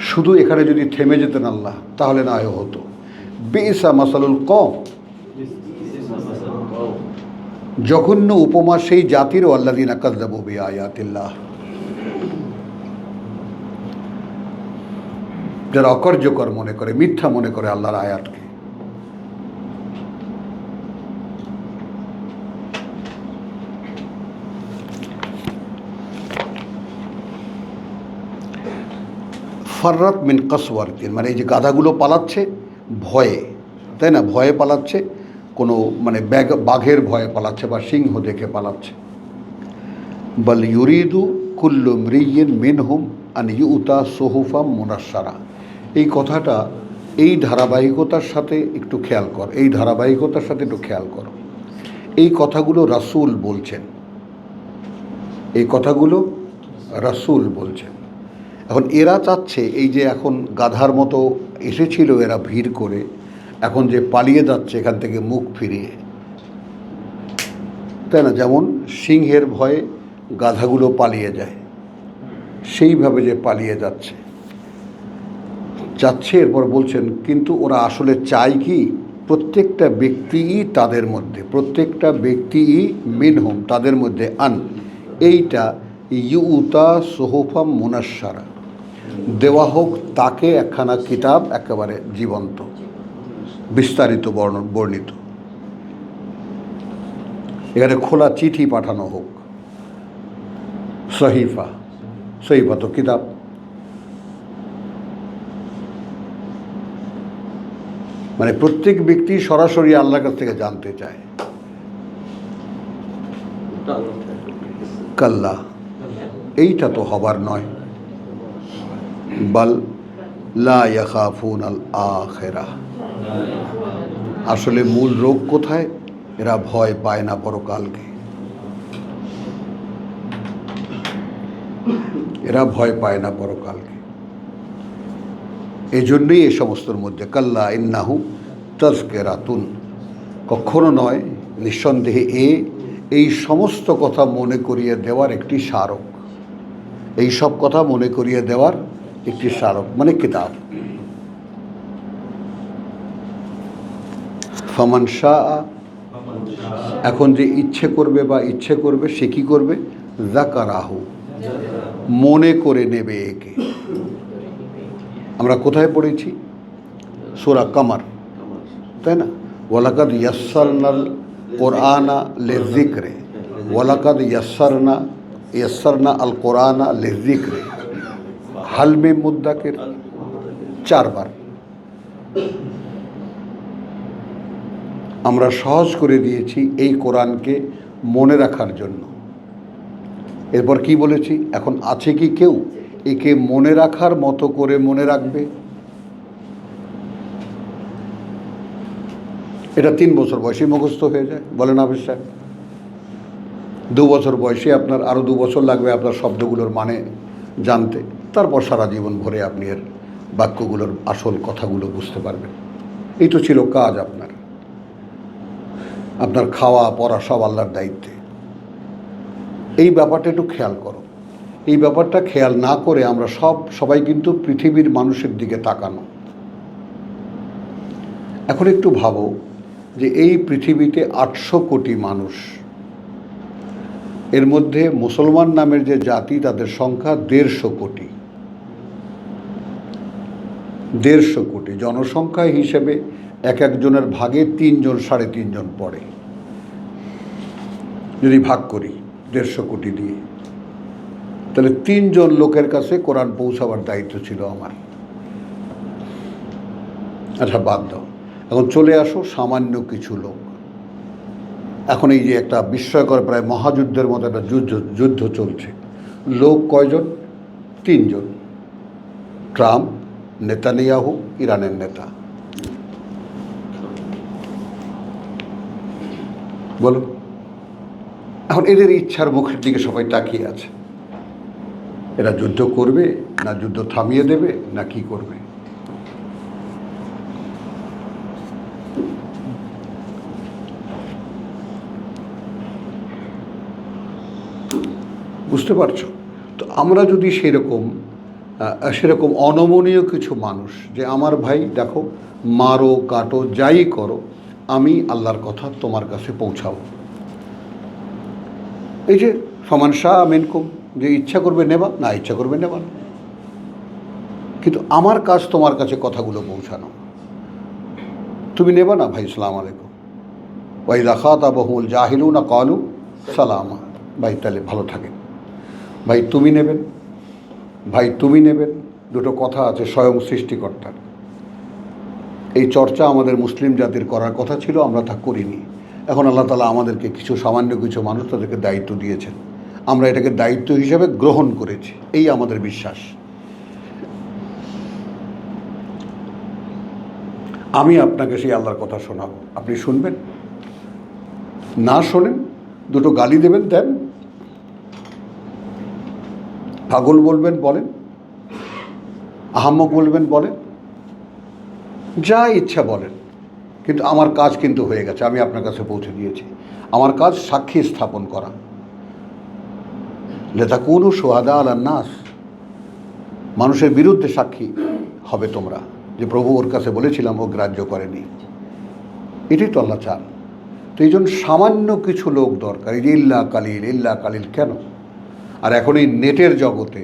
শুধু এখানে যদি থেমে যেতেন আল্লাহ, তাহলে না হতো। বিসা মাসালুল কওম, জঘন্য উপমা সেই জাতিরও, আল্লাযিনা কাযযাবু বিআয়াতিল্লাহ, যারা অকার্যকর মনে করে, মিথ্যা মনে করে আল্লাহর আয়াতকে। ফাররাত মিন কাসওয়ারতিন, মানে এই যে গাধাগুলো পালাচ্ছে ভয়ে, তাই না, ভয়ে পালাচ্ছে, কোনো মানে বাঘের ভয়ে পালাচ্ছে বা সিংহ দেখে পালাচ্ছে। বাল ইউরিদু কুল্লু মরিয়িন মিনহুম আন ইউতা সুহুফাম মুনাশশারা, এই কথাটা এই ধারাবাহিকতার সাথে একটু খেয়াল কর, এই ধারাবাহিকতার সাথে একটু খেয়াল করো। এই কথাগুলো রাসূল বলছেন, এই কথাগুলো রাসূল বলছেন। এখন এরা চাচ্ছে এই যে এখন গাধার মতো এসেছিল এরা ভিড় করে, এখন যে পালিয়ে যাচ্ছে এখান থেকে মুখ ফিরিয়ে, তাই না, যেমন সিংহের ভয়ে গাধাগুলো পালিয়ে যায়, সেইভাবে যে পালিয়ে যাচ্ছে এরপর বলছেন কিন্তু ওরা আসলে চায় কি, প্রত্যেকটা ব্যক্তিই তাদের মধ্যে, প্রত্যেকটা ব্যক্তিই মিনহুম তাদের মধ্যে, আন এইটা ইউতা সুহুফাম মুনাশশারা, দেওয়া হোক তাকে একখানা কিতাব, একেবারে জীবন্ত বিস্তারিত বর্ণিত, এখানে খোলা চিঠি পাঠানো হোক, সহিফা, সহিফা তো কিতাব। মানে প্রত্যেক ব্যক্তি সরাসরি আল্লাহর কাছ থেকে জানতে চায়। কাল্লা, এইটা তো হবার নয়। বাল লা ইয়াখাফুন আল আখিরাহ, আসলে মূল রোগ কোথায়? এরা ভয় পায় না পরকালকে, এরা ভয় পায় না পরকালকে। এই জন্যই এই সমস্তর মধ্যে কাল্লা ইন্নাহু তাযকিরাতুন, কখনো নয়, নিঃসন্দেহে এই সমস্ত কথা মনে করিয়ে দেওয়ার একটি স্মারক, এই সব কথা মনে করিয়ে দেওয়ার একটি স্মারক, মানে কিতাব। ফামান শাআ, এখন যে ইচ্ছে করবে সে কি করবে? যাকারাহু, মনে করে নেবে একে। আমরা কোথায় পড়েছি? সূরা কামার, তাই না? ওয়ালাকাদ ইয়াসসারনাল কোরআনা লিযিকরি, ওয়ালাকাদ ইয়াসসারনা আল কোরআনা লিযিকরি, হাল মিন মুদ্দাকির, 4 বার। আমরা সহজ করে দিয়েছি এই কোরআনকে মনে রাখার জন্য। এরপর কি বলেছি, এখন আছে কি কেউ একে মনে রাখার মতো করে মনে রাখবে? এটা 3 বছর বয়সে মুখস্থ হয়ে যায়, বলেন হাফেজ সাহেব। 2 বছর বয়সে আপনার আরও 2 বছর লাগবে আপনার শব্দগুলোর মানে জানতে, তারপর সারা জীবন ভরে আপনি এর বাক্যগুলোর আসল কথাগুলো বুঝতে পারবেন। এই তো ছিল কাজ আপনার। আপনার খাওয়া পড়া সব আল্লাহর দায়িত্বে। এই ব্যাপারটা একটু খেয়াল করো। এই ব্যাপারটা খেয়াল না করে আমরা সবাই কিন্তু পৃথিবীর মানুষের দিকে তাকানো। এখন একটু ভাবো যে এই পৃথিবীতে 800 কোটি মানুষ, এর মধ্যে মুসলমান নামের যে জাতি তাদের সংখ্যা 150 কোটি। 150 কোটি জনসংখ্যা হিসেবে এক একজনের ভাগে 3 জন 3.5 জন পড়ে। যদি ভাগ করি 150 কোটি দিয়ে, তাহলে 3 জন লোকের কাছে কোরআন পৌঁছাবার দায়িত্ব ছিল আমার। আচ্ছা বাদ দাও, এখন চলে আসো সামান্য কিছু লোক। এখন এই যে একটা বিস্ময়কর প্রায় মহাযুদ্ধের মতো একটা যুদ্ধ চলছে। লোক কয়জন? 3 জন। ট্রাম্প, নেতানিয়াহু, ইরানের নেতা। বলো, এখন এদের ইচ্ছার মুখের দিকে সবাই তাকিয়ে আছে। এরা যুদ্ধ করবে না যুদ্ধ থামিয়ে দেবে না কি করবে? বুঝতে পারছো? তো আমরা যদি সেরকম অনমনীয় কিছু মানুষ, যে আমার ভাই দেখো, মারো কাটো যাই করো, আমি আল্লাহর কথা তোমার কাছে পৌঁছাবো। এই যে ফমান শাহ মিনকুম, যে ইচ্ছা করবে নেবা, না ইচ্ছা করবে নেবা না, কিন্তু আমার কাজ তোমার কাছে কথাগুলো পৌঁছানো। তুমি নেবা না ভাই, সালাম আলাইকুম, ওয়াইদা খাতাবাহুমুল জাহিলুনা ক্বালু সালামা। ভাই তাহলে ভালো থাকেন। ভাই তুমি নেবেন, ভাই তুমি নেবেন, দুটো কথা আছে স্বয়ং সৃষ্টিকর্তার। এই চর্চা আমাদের মুসলিম জাতির করার কথা ছিল, আমরা তা করিনি। এখন আল্লাহ তাআলা আমাদেরকে সামান্য কিছু মানুষ তাদেরকে দায়িত্ব দিয়েছেন, আমরা এটাকে দায়িত্ব হিসাবে গ্রহণ করেছি, এই আমাদের বিশ্বাস। আমি আপনাকে সেই আল্লাহর কথা শোনাবো, আপনি শুনবেন? না শোনেন, দুটো গালি দেবেন, দেন। পাগল বলবেন, বলেন। আহাম্মক বলবেন, বলেন। যা ইচ্ছা বলেন, কিন্তু আমার কাজ কিন্তু হয়ে গেছে, আমি আপনার কাছে পৌঁছে দিয়েছি। আমার কাজ সাক্ষী স্থাপন করা। লিতাকুনু শুহাদা আলান নাস, মানুষের বিরুদ্ধে সাক্ষী হবে তোমরা, যে প্রভু ওর কাছে বলেছিলাম ও গ্রাহ্য করেনি। এটাই তো আল্লাহ চান। তো এই জন্য সামান্য কিছু লোক দরকার। এই যে ইল্লা কালিল কেন? আর এখন এই নেটের জগতে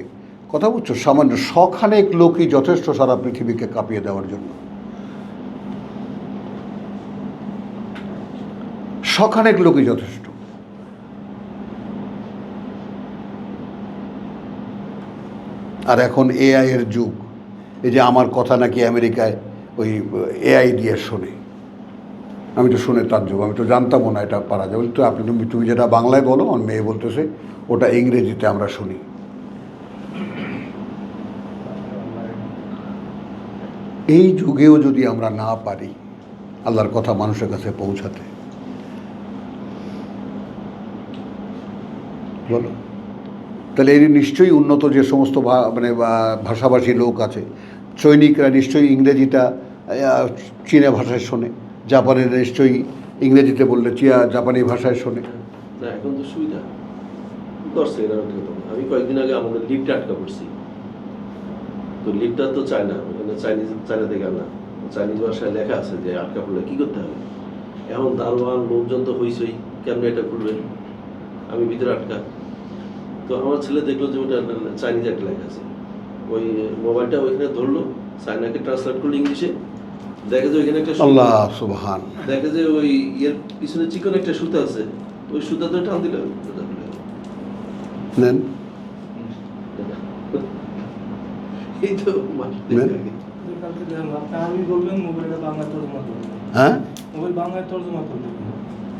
কথা বলছো, সামান্য শখানেক লোকই যথেষ্ট সারা পৃথিবীকে কাঁপিয়ে দেওয়ার জন্য। শখানেক লোকই যথেষ্ট। আর এখন এআই এর যুগ। এই যে আমার কথা নাকি আমেরিকায় ওই এআই দিয়ে শোনে, আমি তো শুনে তাজ্জব, আমি তো জানতামও না এটা পারা যাবে। তো তুমি যেটা বাংলায় বলো, আমার মেয়ে বলতেছে ওটা ইংরেজিতে আমরা শুনি। এই যুগেও যদি আমরা না পারি আল্লাহর কথা মানুষের কাছে পৌঁছাতে, বলো, তাহলে এর নিশ্চয়ই উন্নত যে সমস্ত ভাষাভাষী লোক আছে, চৈনিকরা নিশ্চয়ই ইংরেজিটা চীনা ভাষায় শোনে, জাপানের নিশ্চয়ই ইংরেজিতে বললে জাপানি ভাষায় শোনে। না এখন তো সুবিধা 10 সেকেন্ড। আমি কয়েকদিন আগে আমাদের লিফটে আটকা পড়ছি। তো লিফটটা তো চায়না, ওখানে চায়না থেকে আনা, চাইনিজ ভাষায় লেখা আছে যে আটকা পড়লে কী করতে হবে। এখন দারোয়ান লোকজন তো হইছই, কেমন এটা খুলবেন, আমি ভিতরে আটকা। তো আমার ছেলে দেখলো যে ওটা চাইনিজ একটা লেখা আছে, ওই মোবাইলটা ওইখানে ধরলো, চায়নাকে ট্রান্সলেট করলো ইংলিশে, দেখে যে ওইখানে একটা আল্লাহ সুবহান, দেখে যে ওই ইয়ের পিছনে চিকন একটা সুতা আছে, ওই সুতা ধরে টান দিল, নেন এই তো হ্যাঁ মোবাইল বাংলায় তর্জমা করবে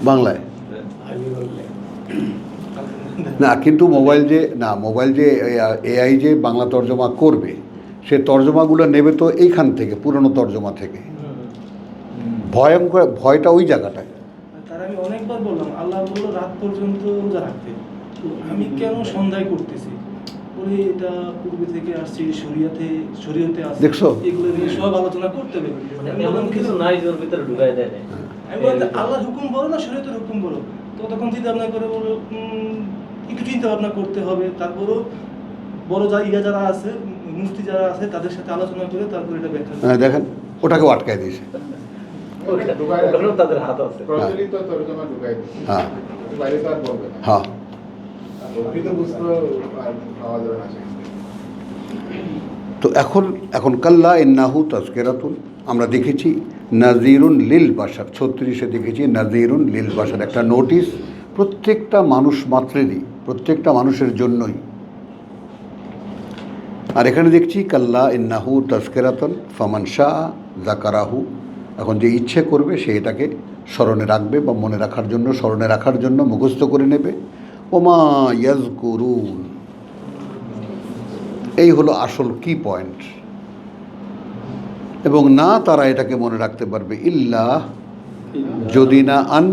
বাংলায় হ্যাঁ। না, কিন্তু মোবাইল যে এআই যে বাংলা তর্জমা করবে, সে তর্জমাগুলো নেবে তো এইখান থেকে, পুরনো তর্জমা থেকে। ভয়টা ওই জায়গাটায়। তার আমি অনেকবার বললাম, আল্লাহ বললো রাত পর্যন্ত রোজা রাখতে, তো আমি কেন সন্ধ্যায় করতেছি? বলে এটা পূর্বে থেকে আসছে, শরীয়তে আছে, দেখছো? এগুলো নিয়ে সব আলোচনা করতে হবে। আমি এমন কিছু নাই যে ওর ভিতরে ঢুকাই দেয় না। আমি বললাম আল্লাহর হুকুম বলো না শরীয়তের হুকুম বলো, তো তখন চিন্তা ভাবনা করে বলো একটু চিন্তা ভাবনা করতে হবে, তারপরও বড় যারা আছে, মুফতি যারা আছে, তাদের সাথে আলোচনা করে তারপর এটা ব্যাখ্যা করতে হবে। দেখেন, ওটাকেও আটকায় দিয়েছে। ওখানেও তাদের হাত আছে। প্রচলিত তর্জমা ঢুকাই দিচ্ছে। হ্যাঁ বাইরে তো আর বলবে না। হ্যাঁ। অভিহিত বুঝতে আর পাওয়া যাবে না সেখান থেকে। তো এখন কাল্লা ইন্নাহু তাজকিরাতুন, আমরা দেখেছি নাজিরুন লিল বাশার, 36-এ দেখেছি নাজিরুন লিল বাশার, একটা নোটিশ প্রত্যেকটা মানুষ মাত্রেরই, প্রত্যেকটা মানুষের জন্যই। আর এখানে দেখছি কাল্লা ইন্নাহু তাজকিরাতুন ফামান শাআ যাকারাহু, এখন যে ইচ্ছে করবে সে এটাকে স্মরণে রাখবে বা মনে রাখার জন্য, স্মরণে রাখার জন্য মুখস্থ করে নেবে। ওমা ইয়াজকুরুন, এই হলো আসল কি পয়েন্ট। এবং না তারা এটাকে মনে রাখতে পারবে ইল্লা, যদি না আন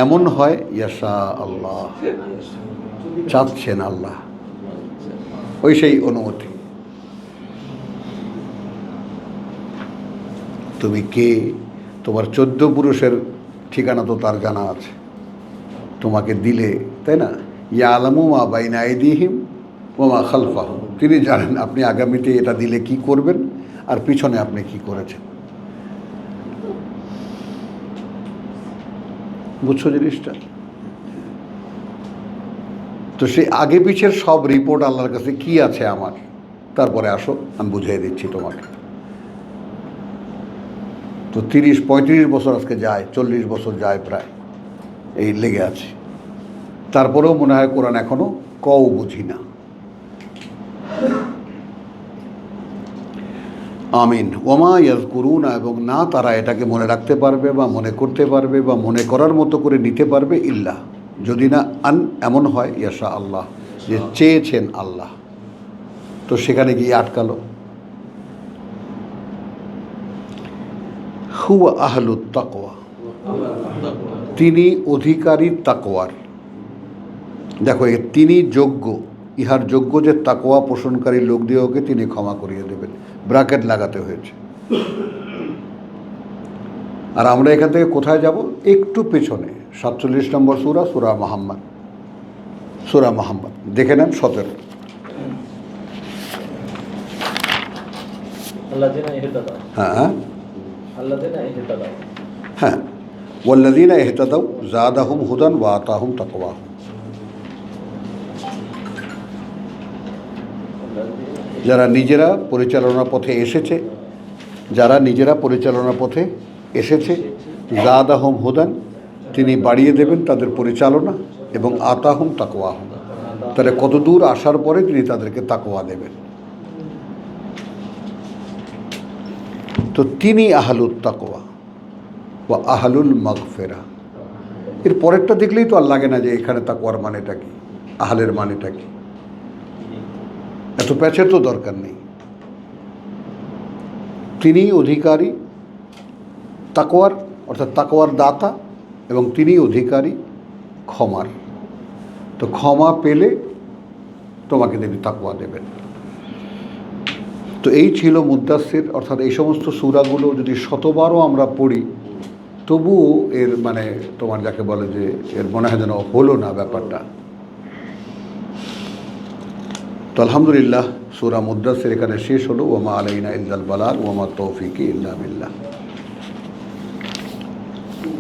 এমন হয় ইয়াশা আল্লাহ, চাচ্ছেন আল্লাহ, ওই সেই অনুমতি। তুমি কে, তোমার 14 পুরুষের ঠিকানা তো তার জানা আছে, তোমাকে দিলে, তাই না? ইয়ালামু মা বাইনা আইদিহিম ওয়া মা খালফাহুম, তিনি জানেন আপনি আগামীতে এটা দিলে কি করবেন আর পিছনে আপনি কি করেছেন। বুঝছো জিনিসটা? তো সেই আগে পিছের সব রিপোর্ট আল্লাহর কাছে কি আছে আমার, তারপরে আসো আমি বুঝিয়ে দিচ্ছি তোমাকে। তো 30-35 বছর আজকে যায়, 40 বছর যায় প্রায়, এই লেগে আছে। তারপরেও মনে হয় কোরআন এখনো কও বুঝি না। আমিন। ওমা ইয়াজকুরুনা, এবং না তারা এটাকে মনে রাখতে পারবে বা মনে করতে পারবে বা মনে করার মতো করে নিতে পারবে ইল্লা, যদি না আন এমন হয় ইয়াশা আল্লাহ, যে চেয়েছেন আল্লাহ। তো সেখানে গিয়ে আটকালো। হুয়া আহলুত তাকওয়া, তিনি অধিকারী তাকওয়ার। দেখো, তিনি যোগ্য, ইহার যোগ্য যে তাকওয়া পোষণকারী লোক দিয়েওকে তিনি ক্ষমা করিয়ে দেবেন, ব্র্যাকেট লাগাতে হয়েছে। আর আমরা এখান থেকে কোথায় যাব? একটু পেছনে 47 নম্বর সূরা, সূরা মুহাম্মদ দেখে নেন 17। হ্যাঁ হ্যাঁ, ওয়াল্লাযীনা ইহতাদাউ যাদাহুম হুদান ওয়া আতাহুম তাকওয়াহুম। যারা নিজেরা পরিচালনার পথে এসেছে, যাদাহুম হুদান, তিনি বাড়িয়ে দেবেন তাদের পরিচালনা, এবং আতাহুম তাকওয়াহুম, তারা কত দূর আসার পরে তিনি তাদেরকে তাকওয়া দেবেন। তো তিনি আহলুত তাকওয়া ওয়া আহলুল মাগফিরা। এর পরেরটা দেখলেই তো আর লাগে না যে এখানে তাকওয়ার মানেটা কি, আহলের মানেটা কি, এত প্যাচের তো দরকার নেই। তিনি অধিকারী তাকওয়ার, অর্থাৎ তাকওয়ার দাতা, এবং তিনি অধিকারী ক্ষমার। তো ক্ষমা পেলে তোমাকে তিনি তাকওয়া দেবেন। তো এই ছিল মুদ্দাসির, অর্থাৎ এই সমস্ত সূরাগুলো যদি 100বারও আমরা পড়ি তবুও এর মানে তোমার যাকে বলে যে এর মনে হয় যেন হলো না ব্যাপারটা। তো আলহামদুলিল্লাহ, সূরা মুদ্দাসির এখানে শেষ হলো। ওয়া মা আলাইনা ইল্লাল বালাগ ওয়া মা তৌফিকি ইল্লা বিল্লাহ।